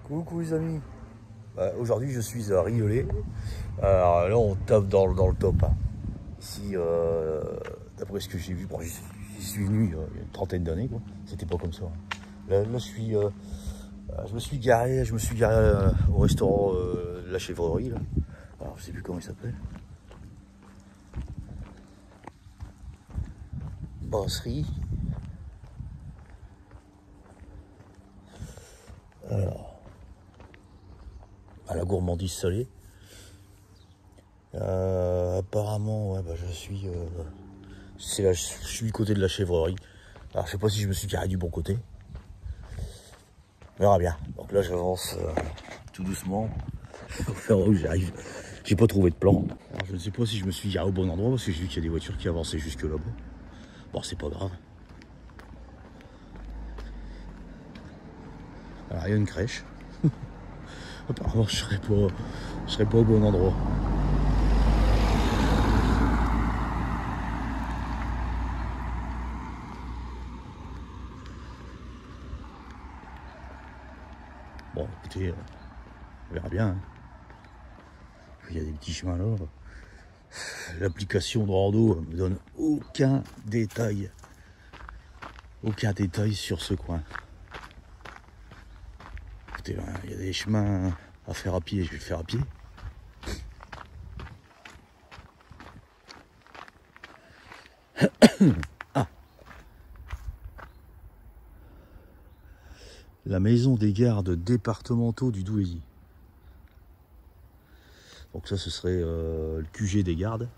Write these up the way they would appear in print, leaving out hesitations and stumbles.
Coucou les amis. Aujourd'hui je suis à Riolet. Alors là on tape dans le top. Hein. Ici, d'après ce que j'ai vu, bon, j'y suis venu il y a une trentaine d'années, quoi. C'était pas comme ça. Là je me suis garé au restaurant de la Chèvrerie. Là. Alors je sais plus comment il s'appelle. Brasserie. Alors. À la gourmandise salée. Apparemment, ouais, bah, je suis du côté de la Chèvrerie. Alors je sais pas si je me suis garé du bon côté. On verra bien. Donc là j'avance tout doucement. Pour faire où j'arrive. J'ai pas trouvé de plan. Alors, je ne sais pas si je me suis garé au bon endroit parce que j'ai vu qu'il y a des voitures qui avançaient jusque là-bas. Bon, c'est pas grave. Alors il y a une crèche. Apparemment je serais pas au bon endroit. Bon écoutez, on verra bien. Hein. Il y a des petits chemins là. L'application de rando me donne aucun détail. Aucun détail sur ce coin. Écoutez, il y a des chemins à faire à pied, je vais le faire à pied. Ah. La maison des gardes départementaux du Douaisis. Donc ça, ce serait le QG des gardes.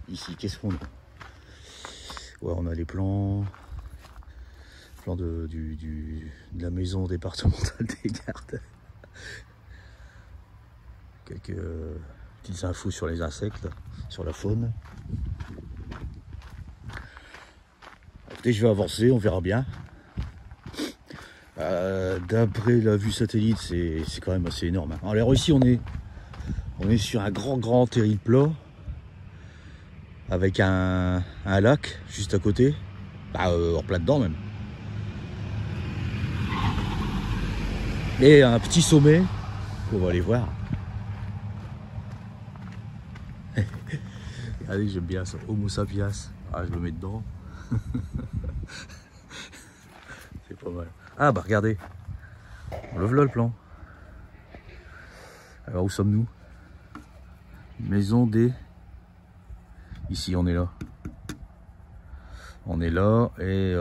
Ici, qu'est-ce qu'on a? Ouais, on a les plans de la maison départementale des gardes. Quelques petites infos sur les insectes, sur la faune. Écoutez, je vais avancer, on verra bien. D'après la vue satellite, c'est quand même assez énorme. Hein. Alors ici, on est sur un grand terril plat. Avec un lac juste à côté, en plein dedans même. Et un petit sommet qu'on va aller voir. Regardez, j'aime bien ça, Homo sapiens. Ah, je le mets dedans. C'est pas mal. Ah bah regardez, on le voit le plan. Alors où sommes-nous? Maison des... Ici, on est là. On est là et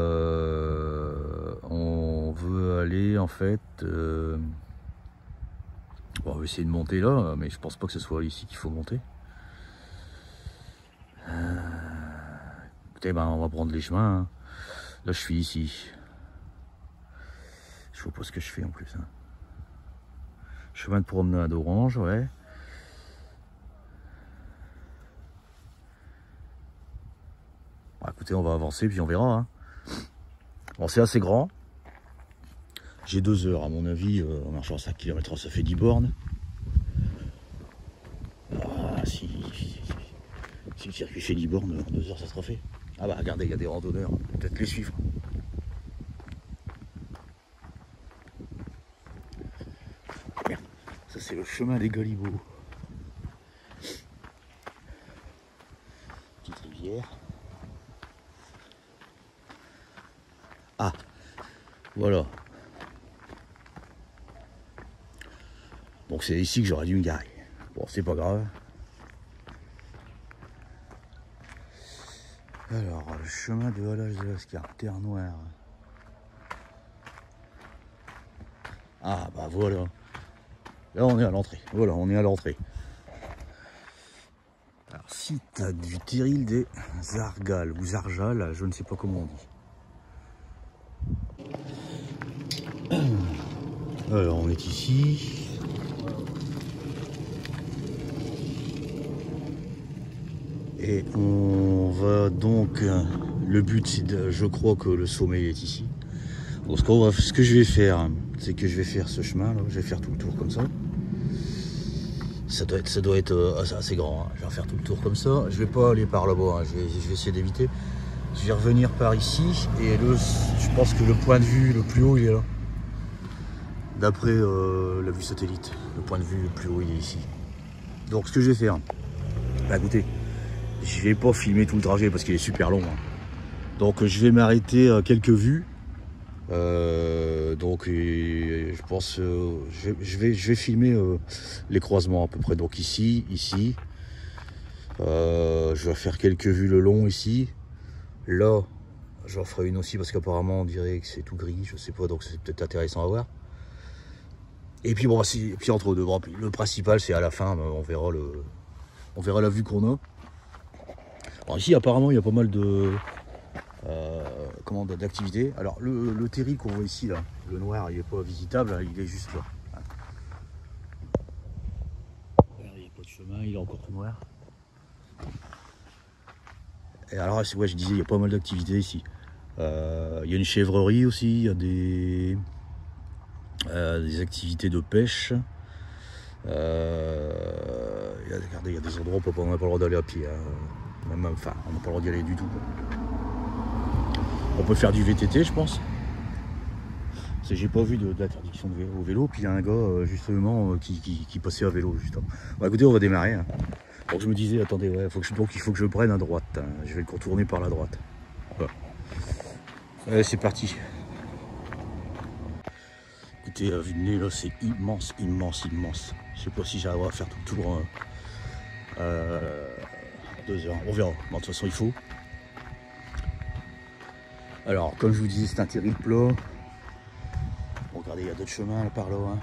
on veut aller en fait. Bon, on va essayer de monter là, mais je pense pas que ce soit ici qu'il faut monter. Écoutez, ben, on va prendre les chemins. Hein. Là, je suis ici. Je vois pas ce que je fais en plus. Hein. Chemin de promenade orange, ouais. Écoutez, on va avancer puis on verra. Hein. Bon, c'est assez grand. J'ai 2 heures, à mon avis, en marchant 5 km/h, ça fait 10 bornes. Ah, si le circuit fait 10 bornes, en 2 heures, ça sera fait. Ah bah regardez, il y a des randonneurs, peut-être les suivre. Merde, ça c'est le chemin des Galibots. Petite rivière. Ah, voilà. Donc c'est ici que j'aurais dû me garer. Bon, c'est pas grave. Alors, le chemin de halage de Lascar, terre noire. Ah, bah voilà. Là, on est à l'entrée. Voilà, on est à l'entrée. Alors, site du terril des Argales ou Zarjal, je ne sais pas comment on dit. Alors on est ici. Et on va donc, le but c'est de, je crois que le sommet est ici. Donc ce que je vais faire, c'est que je vais faire ce chemin là, je vais faire tout le tour comme ça. ça doit être assez grand. Hein. Je vais refaire tout le tour comme ça. Je vais pas aller par là-bas. Hein. Je vais essayer d'éviter. Je vais revenir par ici. Et je pense que le point de vue le plus haut, il est là. D'après la vue satellite. Le point de vue le plus haut, il est ici. Donc, ce que je vais faire. Bah, écoutez, je vais pas filmer tout le trajet parce qu'il est super long. Hein. Donc, je vais m'arrêter à quelques vues. Donc je pense je vais filmer les croisements à peu près, donc ici je vais faire quelques vues le long ici, là j'en ferai une aussi parce qu'apparemment on dirait que c'est tout gris, je sais pas, donc c'est peut-être intéressant à voir. Et puis bon, puis entre deux, le principal c'est à la fin, on verra la vue qu'on a. Alors ici apparemment il y a pas mal de d'activité. Alors le terri qu'on voit ici là, le noir, il n'est pas visitable, il est juste là. Il n'y a pas de chemin, il est encore tout noir. Et alors ouais, je disais, il y a pas mal d'activités ici. Il y a une chèvrerie aussi, il y a des activités de pêche. Regardez, il y a des endroits où on n'a pas le droit d'aller à pied. Hein. Enfin, on n'a pas le droit d'y aller du tout. On peut faire du VTT, je pense. J'ai pas vu d'interdiction au vélo. Puis il y a un gars justement qui passait à vélo justement. Bon, écoutez, on va démarrer. Hein. Donc je me disais, attendez, ouais, il faut que je prenne à droite. Hein. Je vais le contourner par la droite. Voilà. Allez, c'est parti. Écoutez, la vue de nez là, c'est immense, immense, immense. Je sais pas si j'arriverai à faire tout le tour. 2 heures, on verra. Bon, de toute façon, il faut. Alors, comme je vous disais, c'est un terrible plat. Bon, regardez, il y a d'autres chemins là, par là. Hein.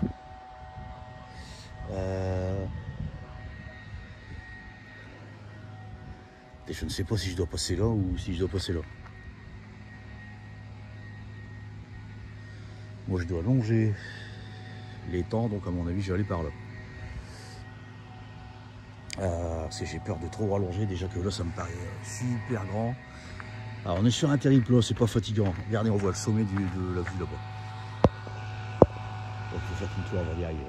Et je ne sais pas si je dois passer là ou si je dois passer là. Moi, je dois longer les temps, donc à mon avis, je vais aller par là. J'ai peur de trop rallonger, déjà que là, ça me paraît super grand. Alors on est sur un terrible plat, c'est pas fatigant. Regardez, on voit le sommet de la vue là-bas. Donc il faut faire tout le tour avant d'y arriver.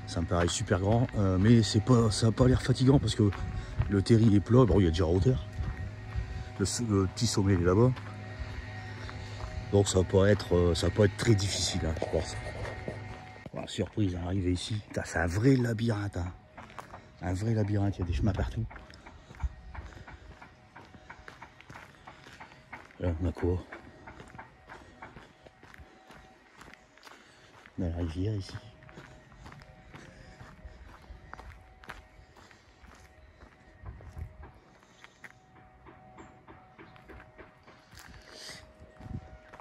Ça me paraît super grand, mais ça n'a pas l'air fatigant parce que le terri est plat. Bon, il y a déjà en hauteur. Le petit sommet est là-bas. Donc ça va pas être très difficile, hein, je pense. Voilà, surprise, hein, arrivé ici. C'est un vrai labyrinthe. Hein. Un vrai labyrinthe, il y a des chemins partout. Là, on a quoi? On a la rivière ici.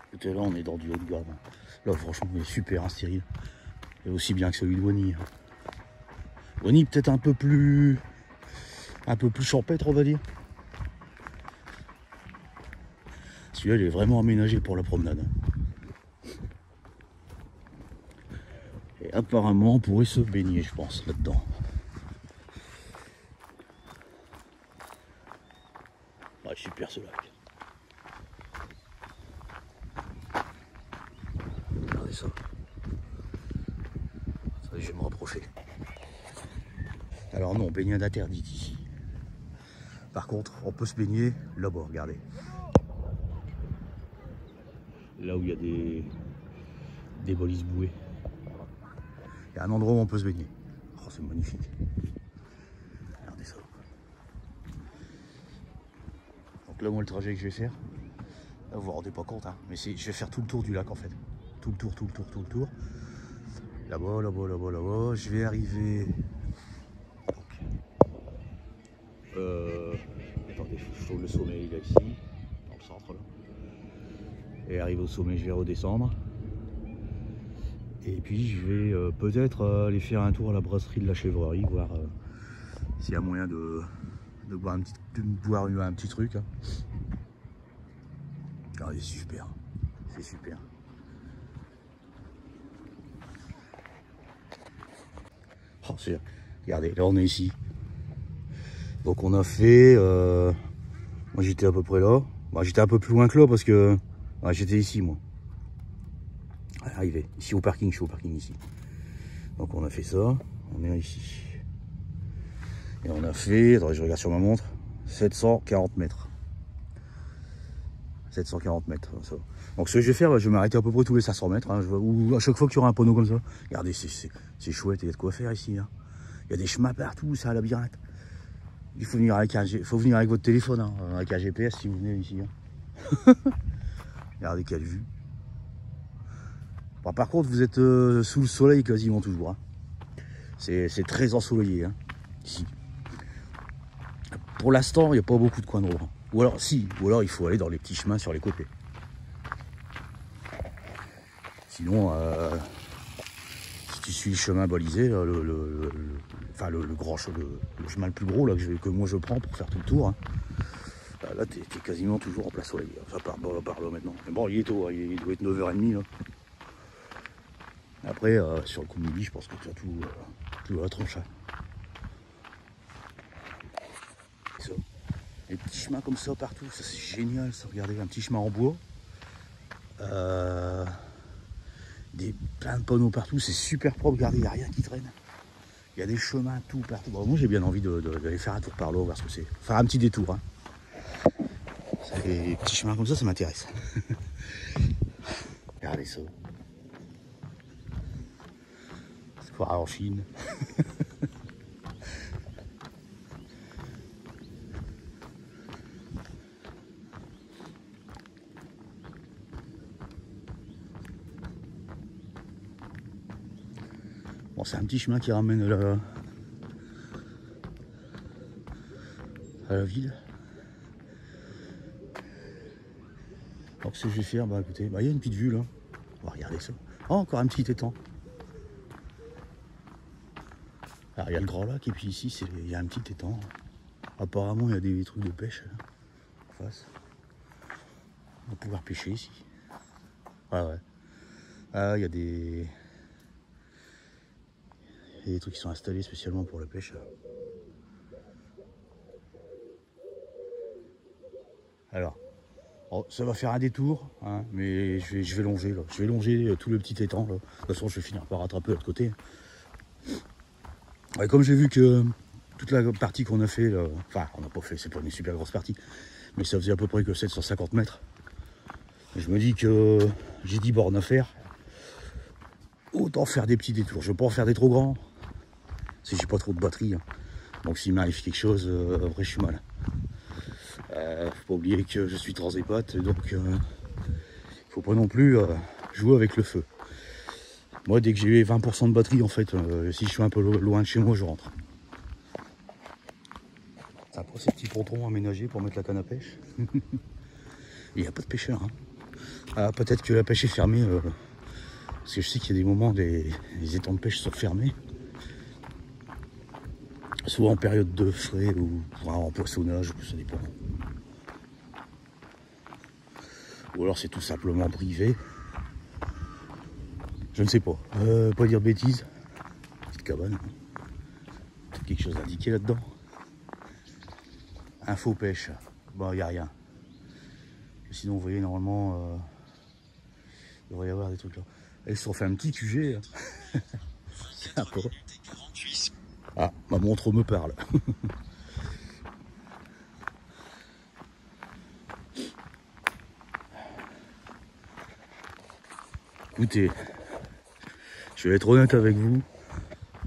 Écoutez, là, on est dans du haut de gamme. Là, franchement, il est super, hein, stérile. Et aussi bien que celui de Wany. Wany, peut-être un peu plus champêtre, on va dire. Celui-là, il est vraiment aménagé pour la promenade. Et apparemment, on pourrait se baigner, je pense, là-dedans. Ouais, super ce lac. Regardez ça. Attendez, je vais me rapprocher. Alors non, baignade interdite ici. Par contre, on peut se baigner là-bas, regardez. Là où il y a des balises bouées. Il y a un endroit où on peut se baigner. Oh, c'est magnifique. Regardez ça. Donc là, moi, le trajet que je vais faire, là, vous vous rendez pas compte, hein, mais je vais faire tout le tour du lac en fait. Tout le tour. Là-bas, là-bas. Je vais arriver. Attendez, je trouve le sommet, il est ici, dans le centre là. Et arrivé au sommet, je vais redescendre. Et puis je vais peut-être aller faire un tour à la brasserie de la Chèvrerie, voir s'il y a moyen de boire un petit truc. Hein. Regardez, c'est super. C'est super. Oh, regardez, là on est ici. Donc on a fait... moi j'étais à peu près là. Bah, j'étais un peu plus loin que là parce que j'étais ici moi. Arrivé. Ici au parking, je suis au parking ici. Donc on a fait ça, on est ici. Et on a fait, attendez, je regarde sur ma montre, 740 mètres. 740 mètres. Ça. Donc ce que je vais faire, je vais m'arrêter à peu près tous les 500 mètres. Hein, ou à chaque fois que tu auras un panneau comme ça. Regardez, c'est chouette, il y a de quoi faire ici. Hein. Il y a des chemins partout, c'est un labyrinthe. Il faut venir avec, votre téléphone, hein, avec un GPS si vous venez ici. Hein. Regardez quelle vue. Bon, par contre, vous êtes sous le soleil quasiment toujours. Hein. C'est très ensoleillé hein, ici. Pour l'instant, il n'y a pas beaucoup de coins de route. Ou alors, si, ou alors il faut aller dans les petits chemins sur les côtés. Sinon, si tu suis le chemin balisé, le chemin le plus gros là, que moi je prends pour faire tout le tour, hein, là, tu es quasiment toujours en plein soleil. Ça part là maintenant. Mais bon, il est tôt, hein, il doit être 9h30. Là. Après, sur le coup de midi, je pense que tu as tout à la tronche. Hein. Des petits chemins comme ça partout, ça c'est génial ça, regardez, un petit chemin en bois. Plein de panneaux partout, c'est super propre, regardez, il n'y a rien qui traîne. Il y a des chemins tout partout. Bon, moi j'ai bien envie d'aller faire un tour par là, voir ce que c'est. Faire un petit détour. Hein. Des petits chemins comme ça m'intéresse. Regardez ça. C'est quoi en Chine. Bon, c'est un petit chemin qui ramène à la ville. Donc ce que je vais faire, bah écoutez, bah, y a une petite vue là. On va regarder ça. Oh, encore un petit étang. Alors il y a le Grand Lac et puis ici il y a un petit étang. Apparemment il y a des trucs de pêche là, en face. On va pouvoir pêcher ici. Ouais. Ah, il y a des trucs qui sont installés spécialement pour la pêche. Alors, ça va faire un détour, hein, mais je vais longer là. Je vais longer tout le petit étang. Là. De toute façon, je vais finir par rattraper de l'autre côté. Ouais, comme j'ai vu que toute la partie qu'on a fait, là, enfin, on n'a pas fait, c'est pas une super grosse partie, mais ça faisait à peu près que 750 mètres. Je me dis que j'ai 10 bornes à faire. Autant faire des petits détours. Je ne vais pas en faire des trop grands. Si j'ai pas trop de batterie. Hein. Donc s'il m'arrive quelque chose, après je suis mal. Faut pas oublier que je suis transépate, donc faut pas non plus jouer avec le feu. Moi dès que j'ai eu 20% de batterie en fait, si je suis un peu loin de chez moi, je rentre. Après ces petits pontons aménagés pour mettre la canne à pêche. Il n'y a pas de pêcheurs. Hein. Ah, peut-être que la pêche est fermée. Parce que je sais qu'il y a des moments, les étangs de pêche sont fermés. Soit en période de frais ou en poissonnage, ça dépend. Ou alors c'est tout simplement privé. Je ne sais pas. Pas dire de bêtises. Petite cabane. Peut-être quelque chose d'indiqué là-dedans. Info pêche. Bon, il n'y a rien. Sinon, vous voyez, normalement, il devrait y avoir des trucs là. Ils se sont fait un petit QG. C'est un peu. Ah, ma montre me parle. Écoutez, je vais être honnête avec vous.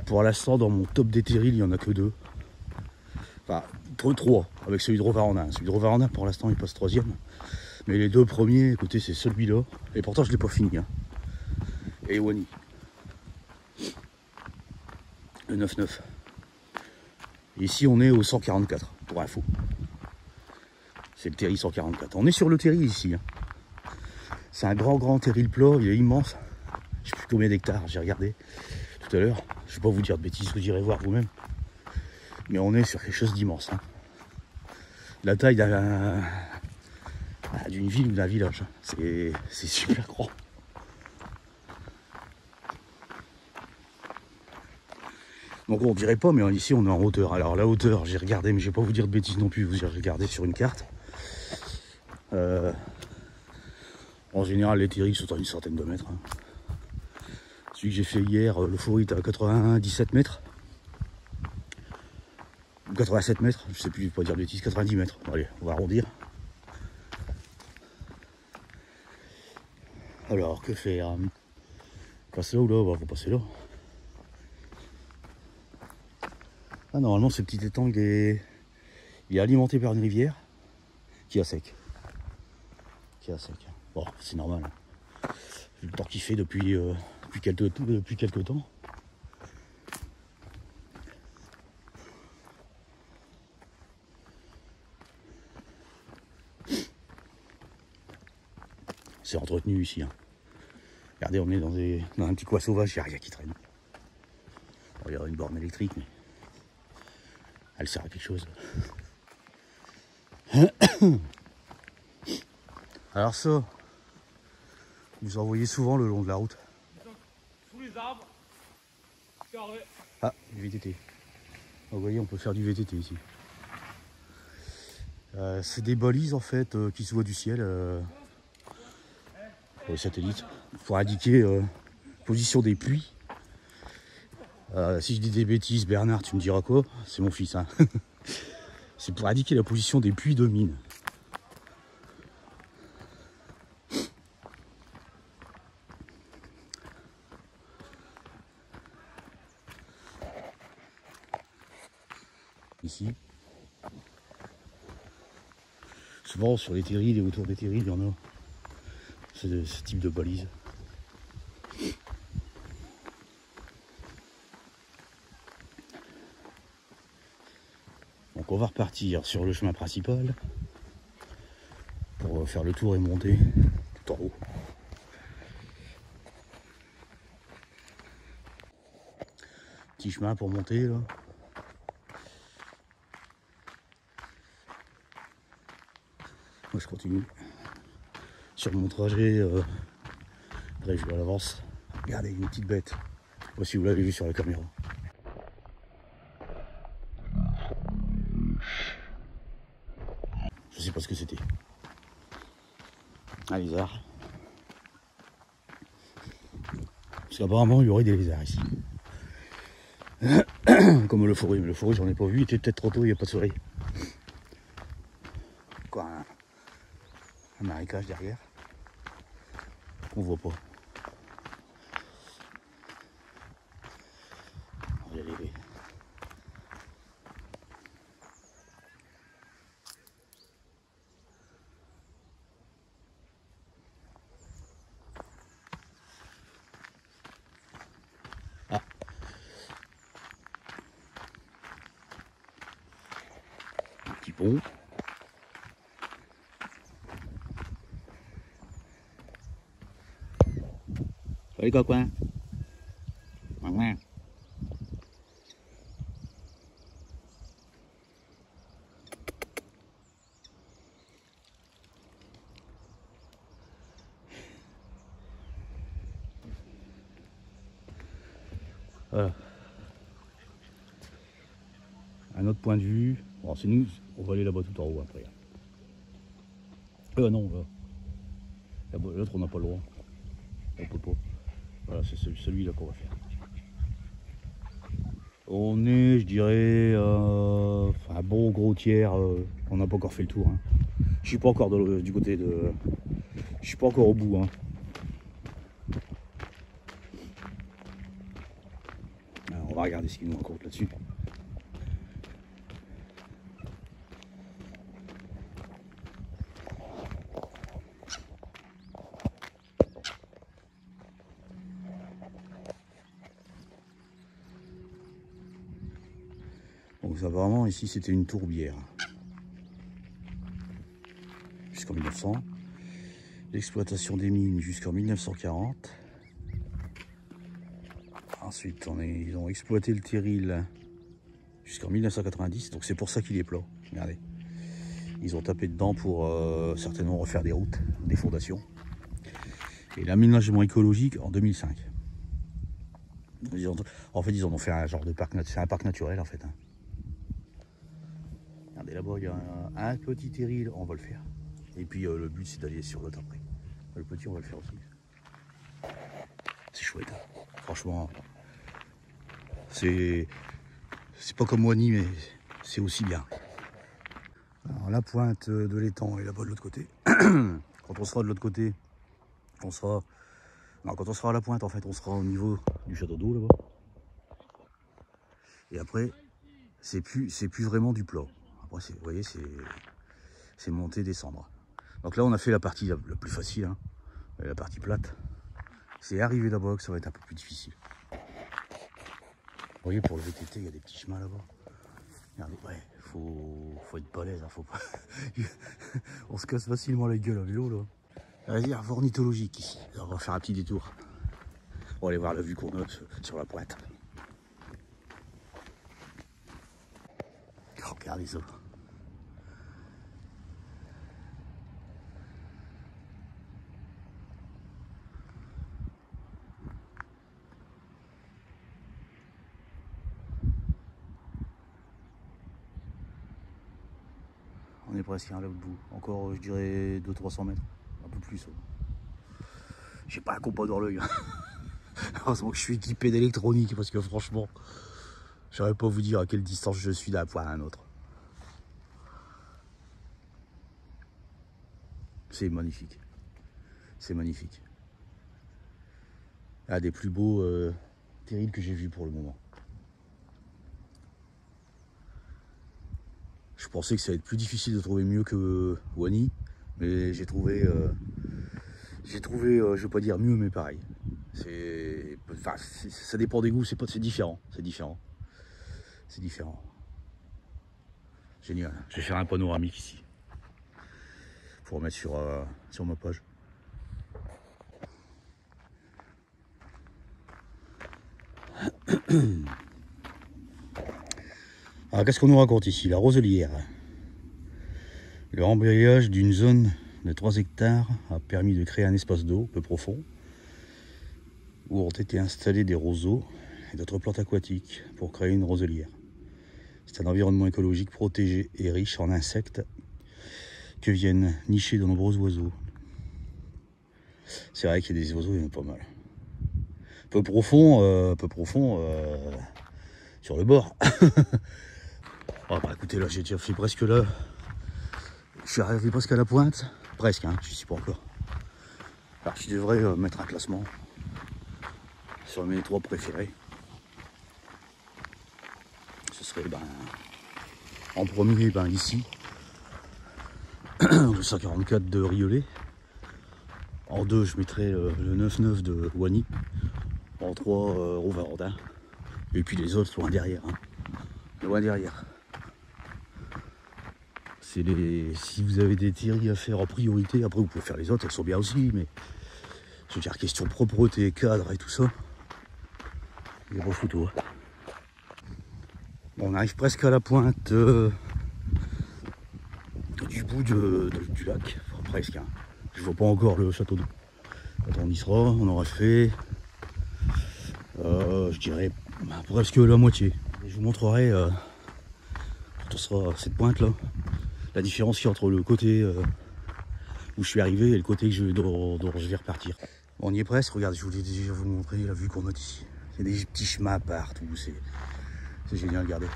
Pour l'instant, dans mon top des terrils, il n'y en a que 2. Enfin, 3 avec celui de Rovarandin. Celui de Rovarandin, pour l'instant, il passe 3e. Mais les 2 premiers, écoutez, c'est celui-là. Et pourtant, je ne l'ai pas fini. Hein. Et Wani. Le 9-9. Ici, on est au 144, pour info. C'est le terril 144. On est sur le terril ici. Hein. C'est un grand terril plat, il est immense. Je ne sais plus combien d'hectares, j'ai regardé tout à l'heure. Je ne vais pas vous dire de bêtises, vous irez voir vous-même. Mais on est sur quelque chose d'immense. Hein. La taille d'une ville ou d'un village. C'est super grand. Donc on dirait pas, mais ici on est en hauteur. Alors la hauteur, j'ai regardé, mais je vais pas vous dire de bêtises non plus, vous irez regarder sur une carte. En général, les terrils sont à une centaine de mètres. Hein. Celui que j'ai fait hier, le Forêt est à 97 mètres. 87 mètres, je sais plus, je vais pas dire de bêtises, 90 mètres. Bon, allez, on va arrondir. Alors, que faire? Passer là ou là? Bah, faut passer là. Ah, normalement, ce petit étang, il est alimenté par une rivière qui est à sec. Bon, c'est normal. Vu le temps qu'il fait depuis quelques temps. C'est entretenu ici. Hein. Regardez, on est dans un petit coin sauvage, il n'y a rien qui traîne. Bon, il y a une borne électrique, mais elle sert à quelque chose. Alors ça, vous en voyez souvent le long de la route. Sous les arbres, carré. Ah, du VTT. Vous voyez, on peut faire du VTT ici. C'est des balises en fait qui se voient du ciel pour les satellites pour indiquer position des pluies. Si je dis des bêtises, Bernard, tu me diras quoi? C'est mon fils. Hein. C'est pour indiquer la position des puits de mine. Ici. Souvent sur les terrils et autour des terrils, il y en a ce type de balise. Donc on va repartir sur le chemin principal pour faire le tour et monter tout en haut. Petit chemin pour monter là. Moi je continue sur mon trajet prévu à l'avance. Regardez une petite bête. Voici, vous l'avez vu sur la caméra. Je sais pas ce que c'était. Un lézard. Parce qu'apparemment il y aurait des lézards ici. Comme le Forêt, mais le Forêt j'en ai pas vu, il était peut-être trop tôt, il n'y a pas de soleil. Quoi, un marécage derrière. On voit pas. On va y aller. Ah. Un petit pont. Salut copain. Voilà. Un autre point de vue. Bon, c'est nous, on va aller là-bas tout en haut après. Non, l'autre on n'a pas le droit. On peut pas. Voilà, c'est celui-là qu'on va faire. On est, je dirais, un bon gros tiers. On n'a pas encore fait le tour. Hein. Je suis pas encore du côté de. Je suis pas encore au bout. Hein. Alors, on va regarder ce qu'il nous raconte là-dessus. Donc apparemment ici c'était une tourbière. Jusqu'en 1900. L'exploitation des mines jusqu'en 1940. Ensuite ils ont exploité le terril jusqu'en 1990. Donc c'est pour ça qu'il est plat. Regardez. Ils ont tapé dedans pour certainement refaire des routes, des fondations. Et l'aménagement écologique en 2005. En fait ils en ont fait un genre de parc, c'est un parc naturel en fait. Hein. Regardez là-bas, il y a un petit terril, on va le faire. Et puis le but c'est d'aller sur l'autre après. Le petit on va le faire aussi. C'est chouette. Hein. franchement, c'est pas comme Wany, mais c'est aussi bien. Alors la pointe de l'étang est là-bas de l'autre côté. Quand on sera de l'autre côté, on sera... Non, quand on sera à la pointe, en fait, on sera au niveau du château d'eau là-bas. Et après, c'est plus vraiment du plat. Après, vous voyez, c'est monter, descendre. Donc là, on a fait la partie la plus facile, hein, la partie plate. C'est arriver là-bas que ça va être un peu plus difficile. Vous voyez, pour le VTT, il y a des petits chemins là-bas. Regardez, ouais, faut être balèze, hein, faut pas... On se casse facilement la gueule à vélo, là. Réserve ornithologique, ici. Alors, on va faire un petit détour. On va aller voir la vue qu'on a sur la pointe. Oh, regardez ça. On est presque à l'autre bout. Encore, je dirais, 200-300 mètres. Un peu plus. J'ai pas un compas dans l'œil. Heureusement que je suis équipé d'électronique parce que franchement, je saurais pas vous dire à quelle distance je suis d'un point à un autre. C'est magnifique. C'est magnifique. Un des plus beaux terrils que j'ai vu pour le moment. Je pensais que ça allait être plus difficile de trouver mieux que Wany, mais j'ai trouvé, je vais pas dire mieux, mais pareil. Enfin, ça dépend des goûts, c'est différent, c'est différent. C'est différent. Génial. Je vais faire un panoramique ici. Pour remettre sur ma page. Alors qu'est-ce qu'on nous raconte ici? La Roselière. Le rembrayage d'une zone de 3 hectares a permis de créer un espace d'eau peu profond où ont été installés des roseaux et d'autres plantes aquatiques pour créer une roselière. C'est un environnement écologique protégé et riche en insectes que viennent nicher de nombreux oiseaux. C'est vrai qu'il y a des oiseaux, il y en a pas mal. Peu profond sur le bord. Oh bah écoutez, là j'ai déjà fait presque là. Je suis arrivé presque à la pointe. Presque, hein, je ne suis pas encore. Alors je devrais mettre un classement sur mes 3 préférés. Ce serait en premier ici. Le 144 de Riolet. En 2, je mettrai le 9-9 de Wany. En 3, Rouvardin. Et puis les autres loin derrière. Hein. Loin derrière. Si vous avez des terrils à faire en priorité, après vous pouvez faire les autres, elles sont bien aussi, mais je veux dire, question propreté, cadre et tout ça, les gros photos. Bon, on arrive presque à la pointe du bout du lac, enfin, presque. Hein. Je vois pas encore le château d'eau. Quand on y sera, on aura fait, je dirais, presque la moitié. Et je vous montrerai, quand on sera à cette pointe là, la différence qu'il y a entre le côté où je suis arrivé et le côté dont je vais repartir. Bon, on y est presque, regardez, je voulais déjà vous montrer la vue qu'on a d'ici. Il y a des petits chemins partout, c'est génial, regardez.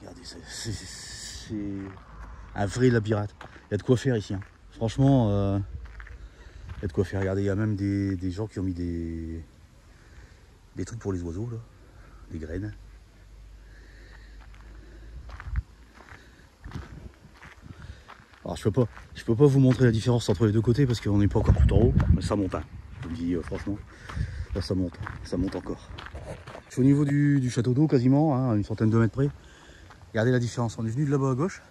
Regardez, c'est un vrai labyrinthe. Il y a de quoi faire ici, hein. Franchement, il y a de quoi faire. Regardez, il y a même des gens qui ont mis des trucs pour les oiseaux, là, des graines. Alors je peux pas vous montrer la différence entre les deux côtés parce qu'on n'est pas encore tout en haut, mais ça monte, hein. Je vous le dis franchement, là ça monte encore. Je suis au niveau du château d'eau quasiment, hein, à une centaine de mètres près. Regardez la différence, on est venu de là-bas à gauche.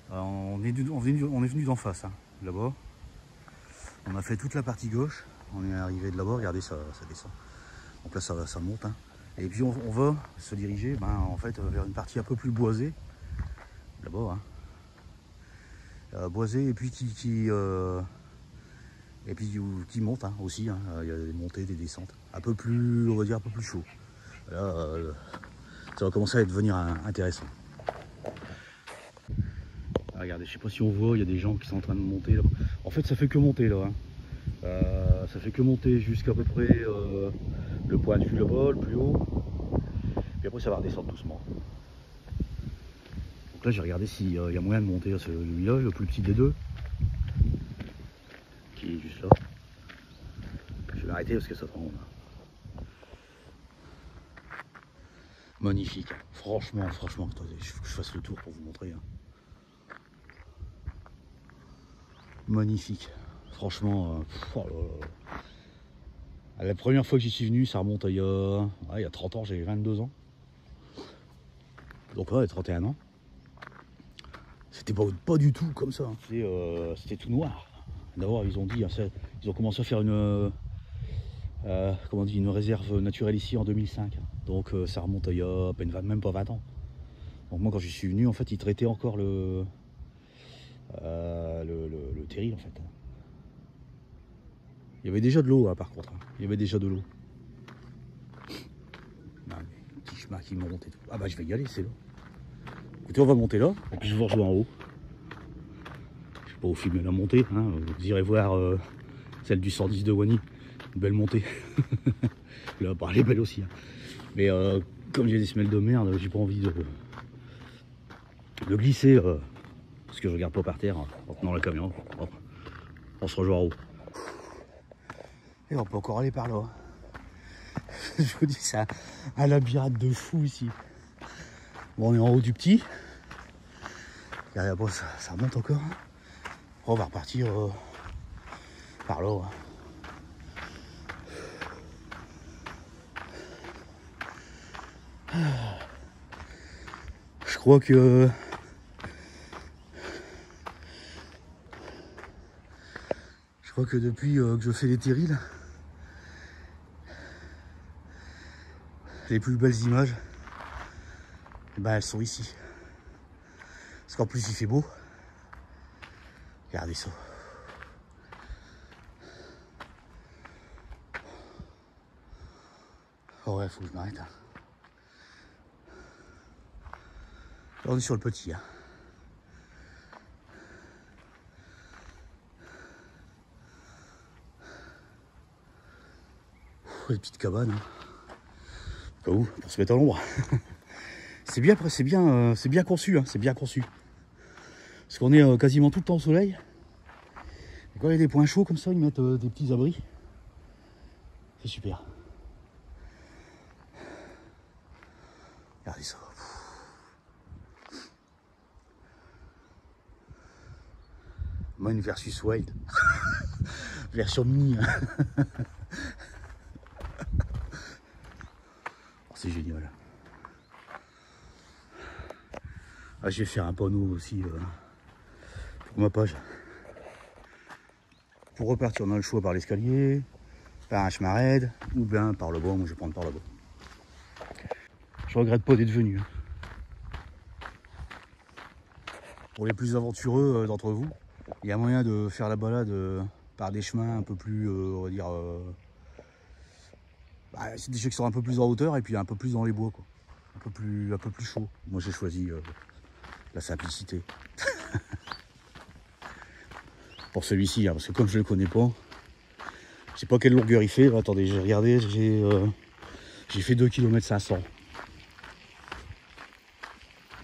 On est venu d'en face, hein, là-bas. On a fait toute la partie gauche, on est arrivé de là-bas, regardez ça descend. Donc là ça monte, hein. Et puis on va se diriger en fait vers une partie un peu plus boisée, là-bas, hein. Boisé et puis qui monte, hein, aussi, hein. Il y a des montées, des descentes, un peu plus, on va dire un peu plus chaud. Là, ça va commencer à devenir intéressant. Regardez, je sais pas si on voit, il y a des gens qui sont en train de monter là. En fait, ça fait que monter là, hein. ça fait que monter jusqu'à peu près le point de vue là-bas, le plus haut. Puis après ça va redescendre doucement. Donc là j'ai regardé s'il y a moyen de monter à celui-là, le plus petit des deux. Qui est juste là. Je vais arrêter parce que ça tombe. Magnifique. Franchement, attendez, il faut que je fasse le tour pour vous montrer. Magnifique. Franchement, oh là là. La première fois que j'y suis venu, ça remonte à il y a 30 ans, j'avais 22 ans. Donc ouais, 31 ans. C'était pas du tout comme ça. C'était tout noir. D'abord, ils ont dit, ils ont commencé à faire comment on dit, une réserve naturelle ici en 2005. Donc ça remonte à il y a à peine même pas 20 ans. Donc moi, quand j'y suis venu, en fait, ils traitaient encore le terril, en fait. Il y avait déjà de l'eau, hein, par contre. Il y avait déjà de l'eau. Petit chemin qui monte et tout. Ah bah je vais y aller, c'est là. Écoutez, on va monter là, et puis je vous rejoins en haut. Je sais pas où filmer la montée, hein. Vous irez voir celle du 110 de Wany. Une belle montée. Là, bah, elle est belle aussi. Hein. Mais comme j'ai des semelles de merde, j'ai pas envie de glisser. Parce que je regarde pas par terre en tenant le camion. Hop. On se rejoint en haut. Et on peut encore aller par là. Je vous dis, c'est un labyrinthe de fou ici. Bon, on est en haut du petit. Regardez, après, ça remonte encore. On va repartir par là. Je crois que depuis que je fais les terrils, les plus belles images, ben, elles sont ici. Parce qu'en plus il fait beau. Regardez ça. Oh ouais, faut que je m'arrête. Hein. Là, on est sur le petit. Hein. Les petites cabanes. Hein. Pas où, pour se mettre à l'ombre. C'est bien conçu, hein, c'est bien conçu. Parce qu'on est quasiment tout le temps au soleil. Et quand il y a des points chauds comme ça, ils mettent des petits abris. C'est super. Regardez ça. Mine versus Wild. Version mini. Oh, c'est génial. Ah, je vais faire un panneau aussi pour ma page. Pour repartir, on a le choix par l'escalier, par un chemin raide, ou bien par le bas. Moi, je vais prendre par le bas. Je regrette pas d'être venu. Pour les plus aventureux d'entre vous, il y a moyen de faire la balade par des chemins un peu plus, on va dire, c'est des chemins qui sont un peu plus en hauteur et puis un peu plus dans les bois, quoi. Un peu plus chaud. Moi, j'ai choisi la simplicité. Pour celui-ci, hein, parce que comme je le connais pas, je sais pas quelle longueur il fait. Là, attendez, j'ai regardé, j'ai fait 2 km 500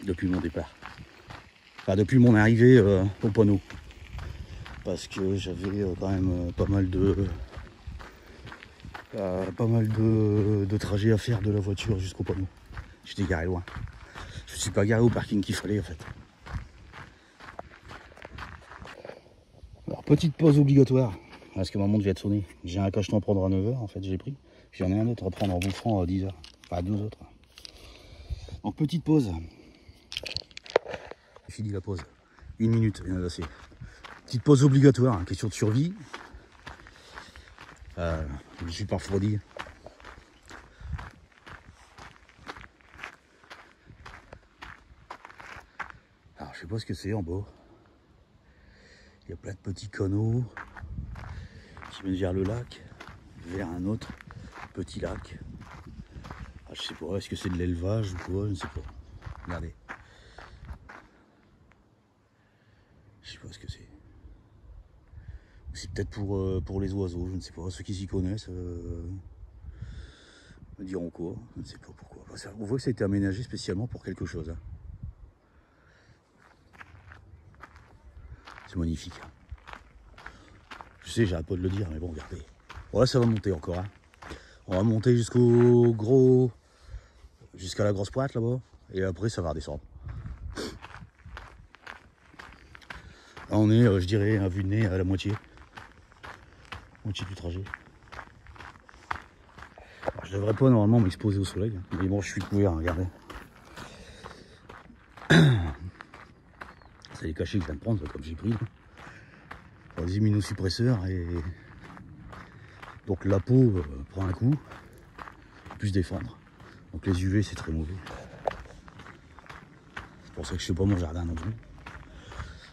depuis mon départ. Enfin, depuis mon arrivée au panneau. Parce que j'avais quand même pas mal de trajets à faire de la voiture jusqu'au panneau. J'étais garé loin. Je ne suis pas garé au parking qu'il fallait en fait. Alors, petite pause obligatoire. Parce que ma montre vient de sonner. J'ai un cacheton à prendre à 9h en fait, j'ai pris. Puis j'en ai un autre à prendre en bouffant à 10h. Enfin, 2 autres. Donc, petite pause. J'ai fini la pause. 1 minute, rien d'assez. Petite pause obligatoire, hein, question de survie. Je suis pas refroidi. Alors je sais pas ce que c'est en bas. Il y a plein de petits canaux qui mènent vers le lac, vers un autre petit lac. Ah, je sais pas, est-ce que c'est de l'élevage ou quoi, je ne sais pas. Regardez. Je sais pas ce que c'est. C'est peut-être pour les oiseaux, je ne sais pas. Ceux qui s'y connaissent me diront quoi, je ne sais pas pourquoi. On voit que ça a été aménagé spécialement pour quelque chose. Hein. C'est magnifique. Je sais, j'arrête pas de le dire, mais bon, regardez. Voilà, ça va monter encore. Hein. On va monter jusqu'au gros... jusqu'à la grosse pointe là-bas. Et après, ça va redescendre. Là, on est, je dirais, à vue de nez à la moitié. Moitié du trajet. Alors, je devrais pas normalement m'exposer au soleil. Hein. Mais bon, je suis couvert, hein, regardez. C'est les cachets que je viens de prendre, comme j'ai pris. Les immunosuppresseurs et donc la peau prend un coup, plus défendre. Donc les UV c'est très mauvais. C'est pour ça que je ne fais pas mon jardin non plus.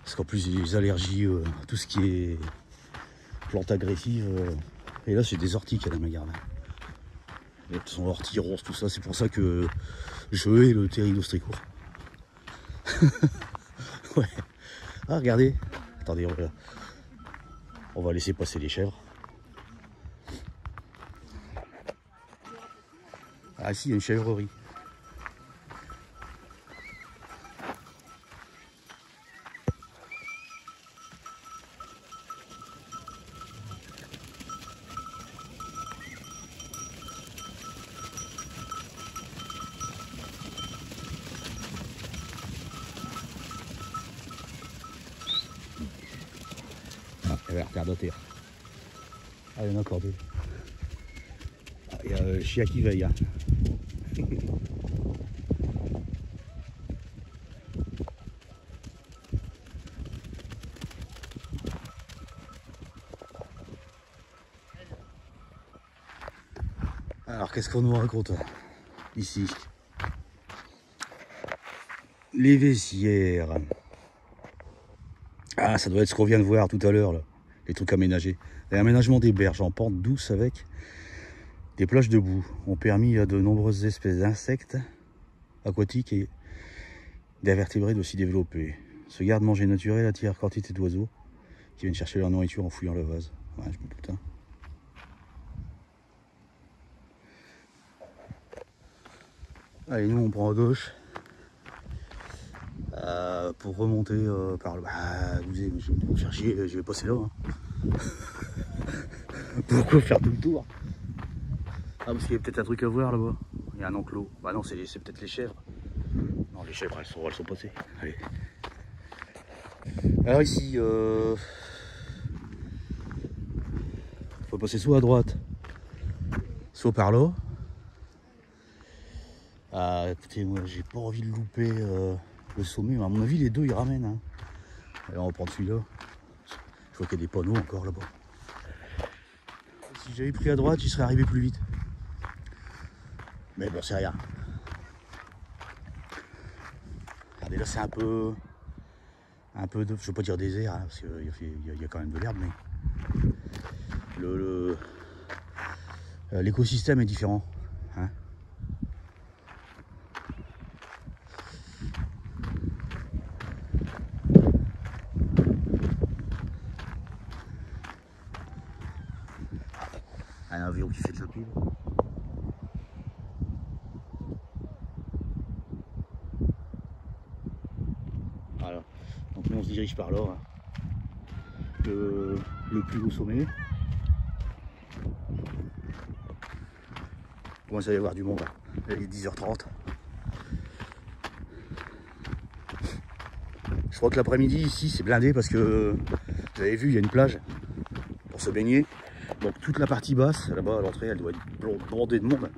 Parce qu'en plus les allergies, tout ce qui est plantes agressives. Et là c'est des orties qu'il y a dans ma garde. Elles sont orties roses, tout ça. C'est pour ça que je hais le Terridostricourt. Ouais. Ah regardez. Attendez, on va laisser passer les chèvres. Ah si, il y a une chèvrerie. Ah, il y avait un regard de terre. Ah, il y en a encore deux. Ah, il y a le chien qui veille. Hein. Alors, qu'est-ce qu'on nous raconte ici? Les vestiaires. Ah, ça doit être ce qu'on vient de voir tout à l'heure, là. Les trucs aménagés. L'aménagement des berges en pente douce avec des plages de boue ont permis à de nombreuses espèces d'insectes aquatiques et d'invertébrés de s'y développer. Ce garde-manger naturel attire quantité d'oiseaux qui viennent chercher leur nourriture en fouillant le vase. Ouais, je me doute. Hein. Allez, nous on prend à gauche pour remonter par le... Bah, vous savez, je vais me faire chier, je vais passer là. Hein. Pourquoi faire tout le tour? Ah, parce qu'il y a peut-être un truc à voir là-bas. Il y a un enclos. Bah non, c'est peut-être les chèvres. Non, les chèvres, elles sont passées. Allez. Alors ici, faut passer soit à droite, soit par là. Ah, écoutez, moi, j'ai pas envie de louper le sommet. Mais à mon avis, les deux, ils ramènent. Hein. Allez, on va prendre celui-là. Je vois qu'il y a des panneaux encore là-bas. Si j'avais pris à droite, j'y serais arrivé plus vite. Mais bon, c'est rien. Regardez, là, c'est un peu de, je veux pas dire désert, hein, parce qu'il y a quand même de l'herbe, mais l'écosystème est différent. Hein. Un avion qui fait de la pile. Voilà. Donc nous on se dirige par là. Hein. Le plus haut sommet. Il commence à y avoir du monde. Hein. Il est 10h30. Je crois que l'après-midi ici c'est blindé parce que vous avez vu il y a une plage pour se baigner. Donc toute la partie basse, là-bas à l'entrée, elle doit être bordée de monde.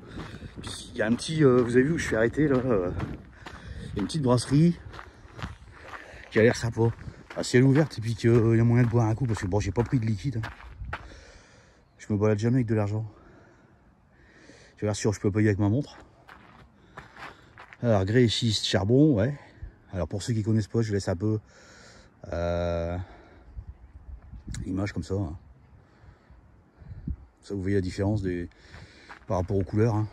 Puis, il y a un petit, vous avez vu où je suis arrêté là, il y a une petite brasserie qui a l'air sympa. À ciel ouvert et puis qu'il y a moyen de boire un coup parce que bon j'ai pas pris de liquide. Hein. Je me balade jamais avec de l'argent. Je vais voir si je peux payer avec ma montre. Alors grès, schiste, charbon, ouais. Alors pour ceux qui connaissent pas, je laisse un peu l'image comme ça. Hein. Ça vous voyez la différence par rapport aux couleurs. Hein.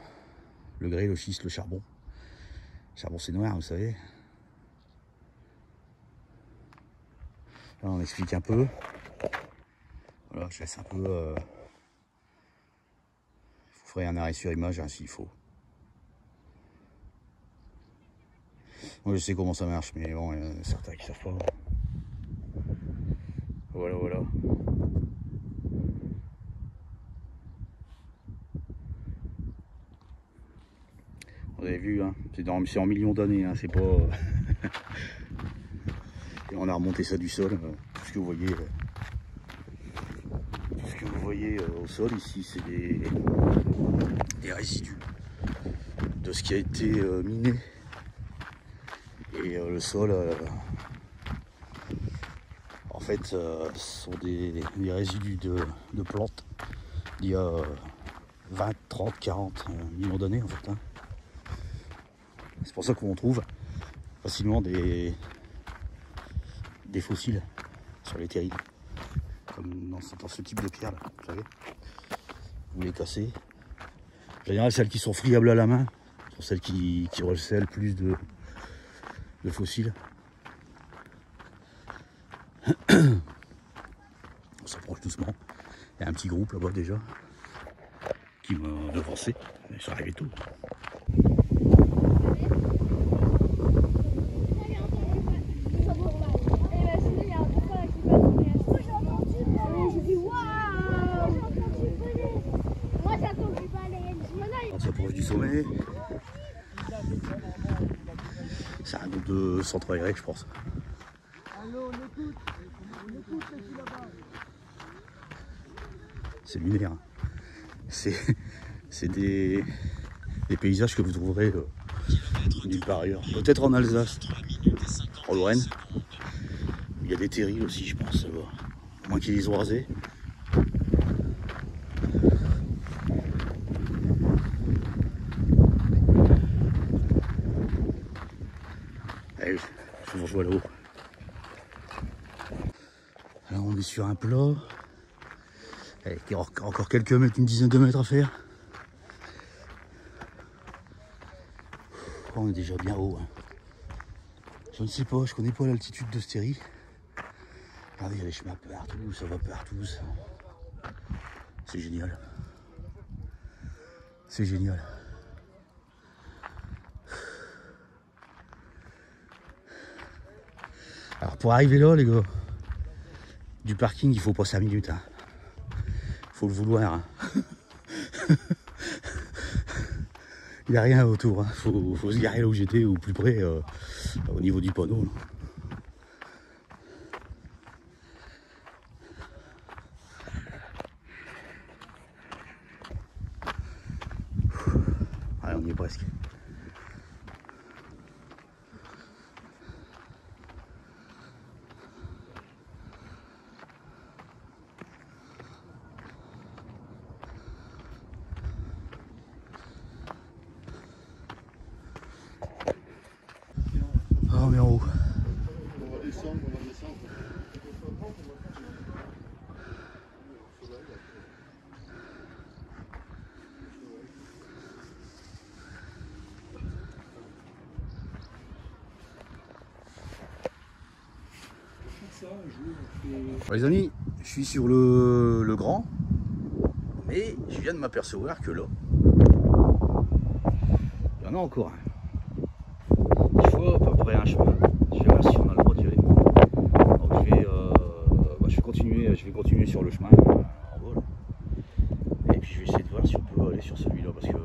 Le grès, le schiste, le charbon. Le charbon c'est noir, vous savez. Là, on explique un peu. Voilà, je laisse un peu. Vous ferez un arrêt sur image hein, s'il faut. Moi je sais comment ça marche, mais bon, il y en a certains qui savent pas. Voilà, voilà. Vous avez vu, hein, c'est en millions d'années, hein, c'est pas. Et on a remonté ça du sol. Tout ce que vous voyez, au sol ici, c'est des résidus de ce qui a été miné. Et le sol, en fait, ce sont des résidus de plantes d'il y a 20, 30, 40 millions d'années en fait. Hein. C'est pour ça qu'on trouve facilement des fossiles sur les terrils, comme dans ce type de pierre là, vous savez. Vous les cassez. En général, celles qui sont friables à la main sont celles qui recèlent plus de fossiles. On s'approche doucement. Il y a un petit groupe là-bas déjà qui m'a devancé. Ils sont arrivés tôt. On s'approche du sommet. C'est un groupe de centre aéré, je pense. C'est lunaire. Hein. C'est des paysages que vous trouverez nulle part ailleurs. Peut-être en Alsace, en Lorraine. Il y a des terrils aussi, je pense. À moins qu'ils les ont rasés. Allez, je vous revois là-haut. Alors on est sur un plat. Allez, il y a encore quelques mètres, une dizaine de mètres à faire. On est déjà bien haut. Hein. Je ne sais pas, je connais pas l'altitude de Stéry. Regardez, il y a des chemins partout, ça va partout. C'est génial. C'est génial. Alors pour arriver là, les gars, du parking, il faut pas 5 minutes. Hein. Faut le vouloir. Hein. Il n'y a rien autour. Hein. Faut se garer là où j'étais, ou plus près, au niveau du panneau. Là. Allez, on y est presque. Ah, on est en haut. On va descendre, Les amis, je suis sur le grand, mais je viens de m'apercevoir que là, il y en a encore un. Il faut à peu près un chemin. Je vais voir si on a le droit d'y aller. Donc je vais continuer sur le chemin en bas. Et puis je vais essayer de voir si on peut aller sur celui-là parce que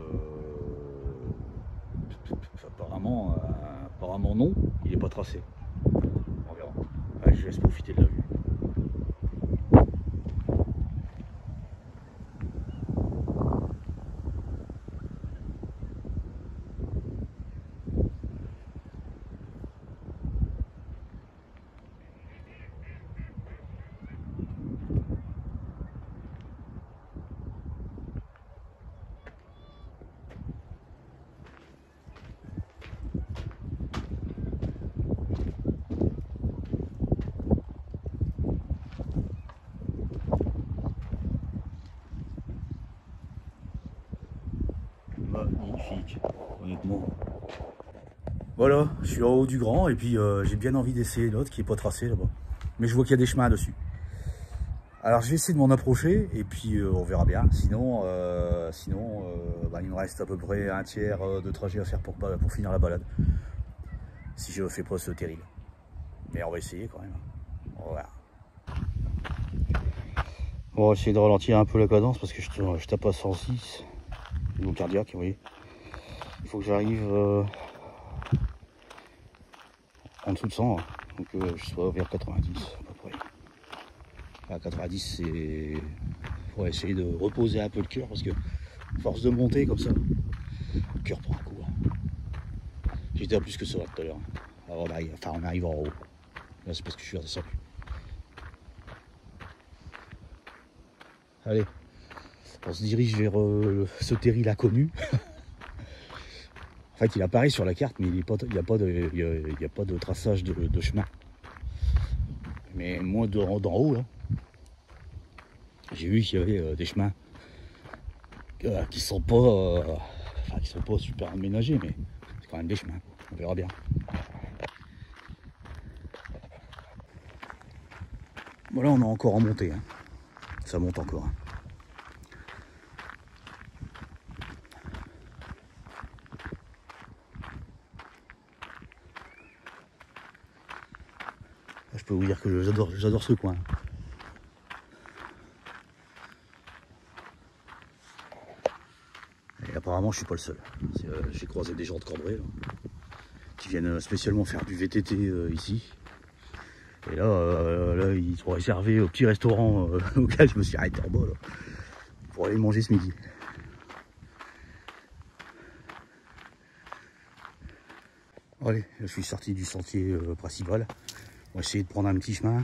apparemment non, il n'est pas tracé. On verra. Allez, je laisse profiter de la vue. Magnifique, honnêtement. Voilà, je suis en haut du grand et puis j'ai bien envie d'essayer l'autre qui est pas tracé là-bas. Mais je vois qu'il y a des chemins dessus. Alors je vais essayer de m'en approcher et puis on verra bien. Sinon, bah, il me reste à peu près un tiers de trajet à faire pour finir la balade. Si je ne fais pas ce terrible. Mais on va essayer quand même. Voilà. Bon, on va essayer de ralentir un peu la cadence parce que je tape à 106 niveau cardiaque, vous voyez. Il faut que j'arrive en dessous de 100, hein. Donc je sois vers 90 à peu près. À 90, c'est pour essayer de reposer un peu le cœur parce que force de monter comme ça, le cœur prend un coup. J'étais à plus que ça tout à l'heure. Enfin, on arrive en haut. Là, c'est parce que je suis redescendu. Allez, on se dirige vers ce terril inconnu. En fait, il apparaît sur la carte, mais il n'y a pas de traçage de chemin. Mais moi, d'en haut, là, j'ai vu qu'il y avait des chemins qui sont pas super aménagés, mais c'est quand même des chemins. On verra bien. Bon, là, on est encore en montée. Hein. Ça monte encore. Hein. Je peux vous dire que j'adore ce coin. Et apparemment, je suis pas le seul. J'ai croisé des gens de Cambrai là, qui viennent spécialement faire du VTT ici. Et là, ils sont réservés au petit restaurant auquel je me suis arrêté en bas là, pour aller manger ce midi. Allez, je suis sorti du sentier principal. On va essayer de prendre un petit chemin.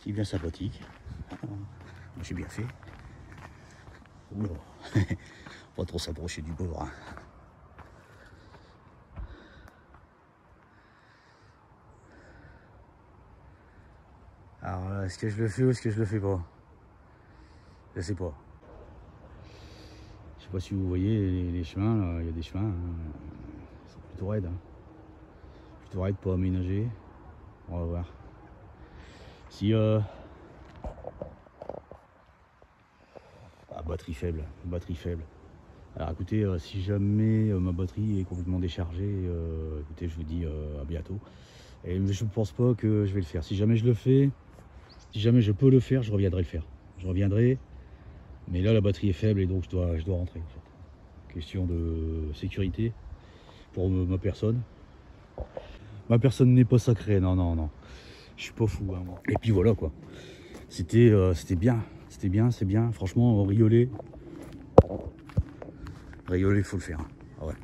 Qui est bien sympathique. J'ai bien fait. Oula. Pas trop s'approcher du bord. Hein. Alors, est-ce que je le fais ou est-ce que je le fais pas? Je sais pas. Je sais pas si vous voyez les chemins, là. Il y a des chemins, hein. Ils sont plutôt raides. Hein. Plutôt raides, pas aménagés. On va voir. Si batterie faible. Alors écoutez, si jamais ma batterie est complètement déchargée, écoutez, je vous dis à bientôt. Et je ne pense pas que je vais le faire. Si jamais je le fais, si jamais je peux le faire, je reviendrai le faire. Je reviendrai, mais là la batterie est faible et donc je dois rentrer. En fait. Question de sécurité pour ma personne. Ma personne n'est pas sacrée, non. Je suis pas fou. Hein, moi. Et puis voilà quoi. C'était bien. C'est bien. Franchement, rigoler, il faut le faire. Ah ouais.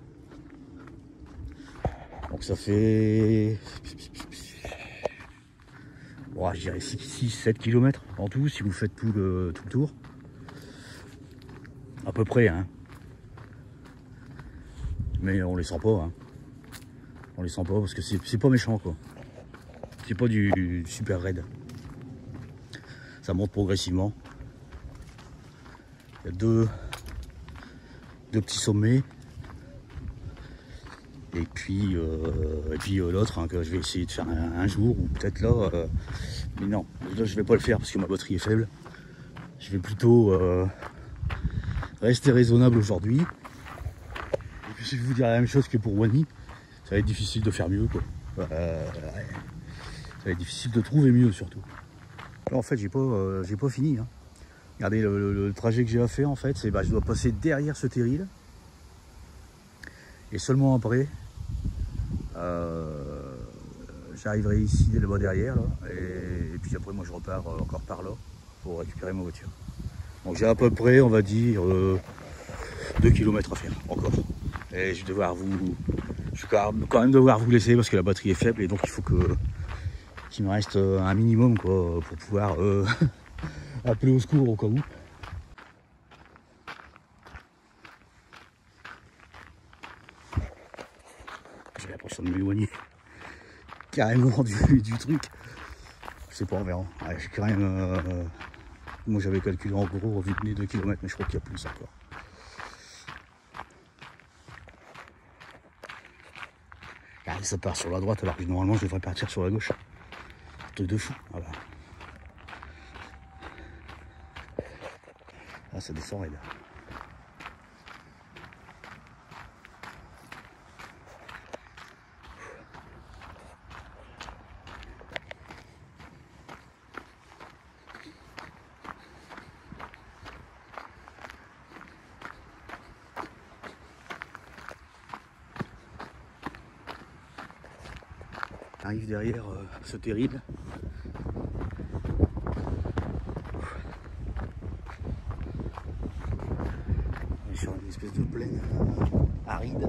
Donc ça fait... Bon, je dirais 6-7 km en tout, si vous faites tout le tour. À peu près, hein. Mais on les sent pas, hein. On les sent pas parce que c'est pas méchant, quoi. C'est pas du super raid. Ça monte progressivement. Il y a deux petits sommets. Et puis l'autre hein, que je vais essayer de faire un jour ou peut-être là. Mais non, là je vais pas le faire parce que ma batterie est faible. Je vais plutôt rester raisonnable aujourd'hui. Et puis je vais vous dire la même chose que pour Wani. Ça va être difficile de faire mieux quoi. Ouais. Ça va être difficile de trouver mieux surtout. Là, en fait j'ai pas fini. Hein. Regardez le trajet que j'ai à faire en fait, c'est je dois passer derrière ce terril. Et seulement après, j'arriverai ici là-bas derrière là, et puis après moi je repars encore par là pour récupérer ma voiture. Donc j'ai à peu près on va dire 2 km à faire encore. Et je vais quand même devoir vous laisser parce que la batterie est faible et donc il faut qu'il me reste un minimum quoi, pour pouvoir appeler au secours au cas où. J'ai l'impression de m'éloigner carrément du truc. Je sais pas, on verra. Ouais, j'ai quand même. Moi j'avais calculé en gros vu les 2 km, mais je crois qu'il y a plus encore. ça part sur la droite alors que normalement je devrais partir sur la gauche. Truc de fou. Voilà. Ah, ça descend raide. Arrive derrière ce terrible. On est sur une espèce de plaine aride.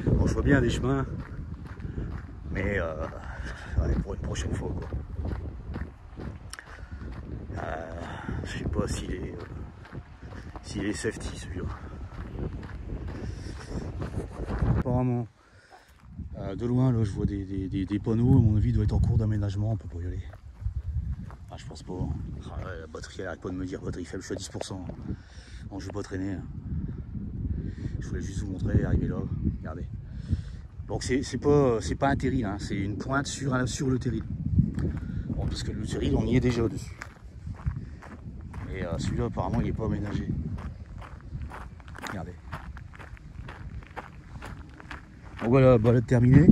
Bon, je vois bien des chemins, mais ouais, pour une prochaine fois quoi. Je sais pas s'il est safety celui-là. Apparemment, de loin là je vois des panneaux, à mon avis il doit être en cours d'aménagement, on peut pas y aller. Ah, je pense pas. Ah, ouais, la batterie elle arrête pas de me dire batterie faible, je suis à 10%. Bon, je vais pas traîner. Je voulais juste vous montrer, arriver là, regardez. Donc c'est pas un terril, hein, c'est une pointe sur le terril. Bon, parce que le terril on y est déjà au-dessus. Et celui-là apparemment il est pas aménagé. Regardez. Donc voilà, balade terminée.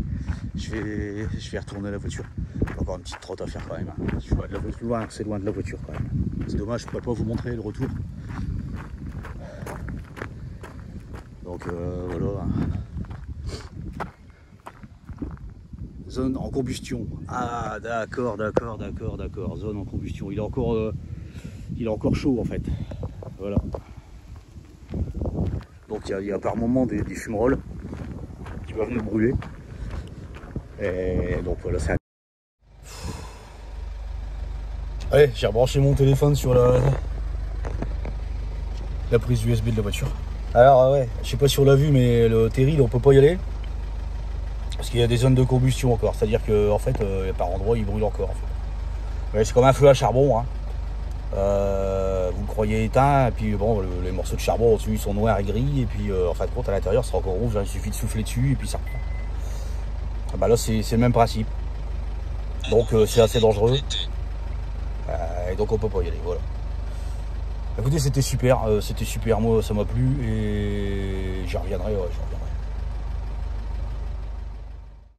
Je vais retourner à la voiture. J'ai encore une petite trotte à faire quand même. Je vois de la voiture loin, c'est loin de la voiture quand même. C'est dommage, je ne pourrais pas vous montrer le retour. Donc voilà. Zone en combustion. Ah d'accord. Zone en combustion. Il est encore chaud en fait. Voilà. Donc il y a par moment des fumerolles qui peuvent nous brûler. Et donc voilà, c'est un... Allez, j'ai rebranché mon téléphone sur la prise USB de la voiture. Alors ouais, je sais pas si on l'a vu, mais le terril on peut pas y aller. Parce qu'il y a des zones de combustion encore. C'est-à-dire que en fait, par endroits il brûle encore en fait. Ouais, c'est comme un feu à charbon, hein. Vous le croyez éteint, et puis bon, les morceaux de charbon au-dessus ils sont noirs et gris, et puis en fin de compte à l'intérieur c'est encore rouge, hein, il suffit de souffler dessus et puis ça reprend. Ah bah là c'est le même principe. Donc c'est assez dangereux. Et donc on peut pas y aller, voilà. Écoutez, c'était super, moi ça m'a plu et j'y reviendrai, ouais, j'y reviendrai.